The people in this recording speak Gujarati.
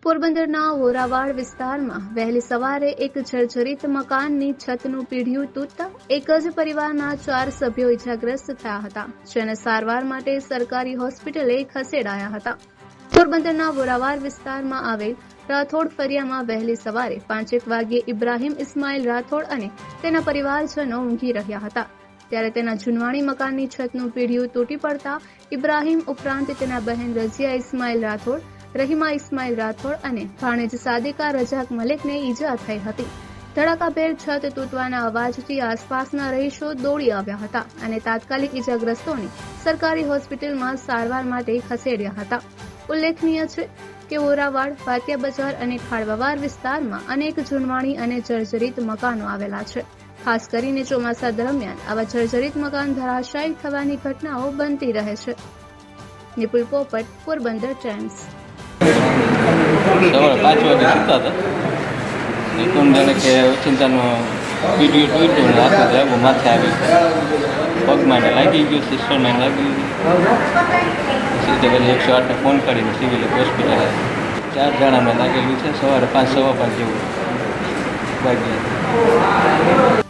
પોરબંદરના વોરાવાડ વિસ્તારમાં વહેલી સવારે એક જર્જરિત મકાનની છતનું પીઢિયું તૂટતા એક જ પરિવારના 4 સભ્યો ઇજાગ્રસ્ત થયા હતા, જેને સારવાર માટે સરકારી હોસ્પિટલે ખસેડાયા હતા. પોરબંદરના વોરાવાડ વિસ્તારમાં આવેલ રાઠોડ ફરિયામાં વહેલી સવારે 5 વાગ્યે ઇબ્રાહીમ ઇસ્માઇલ રાઠોડ અને તેના પરિવારજનો ઊંઘી રહ્યા હતા. ત્યારે તેના જૂનવાણી મકાનની છતનું પીઢિયું તૂટી પડતા ઇબ્રાહીમ ઉપરાંત તેના બહેન રઝિયા ઇસ્માઇલ રાઠોડ, રહીમા ઇસ્માઇલ રાઠોડ અને ભાણેજ સાદિકા રજાક મલિકને ઈજા થઈ હતી. ધડાકાભેર છત તૂટવાના અવાજથી આસપાસના રહીશો દોડી આવ્યા હતા અને તાત્કાલિક ઈજાગ્રસ્તોને સરકારી હોસ્પિટલમાં સારવાર માટે ખસેડ્યા હતા. ઉલ્લેખનીય છે કે વોરાવાડ, પાટિયા બજાર અને ખાડવાવાર વિસ્તારમાં અનેક જૂનવાણી અને જર્જરિત મકાનો આવેલા છે. ખાસ કરીને ચોમાસા દરમિયાન આવા જર્જરિત મકાન ધરાશાયી થવાની ઘટનાઓ બનતી રહે છે. નિપુલ પોપટ, પોરબંદર ટાઈમ્સ. સવારે 5 વાગે સુતા હતા. નિકુંજ જાણે કે ચિંતાનો વિડીયો તૂટ્યો ને હાથે આવ્યો, માથે આવી પગમાં લાગી ગયું, સિસ્ટરમાં લાગી ગયું. સીધે પેલી 108ને ફોન કરીને સિવિલ હોસ્પિટલ 4 જણાને લાગેલું છે. સવારે 5 સવા 5 જેવું વાગ્યું.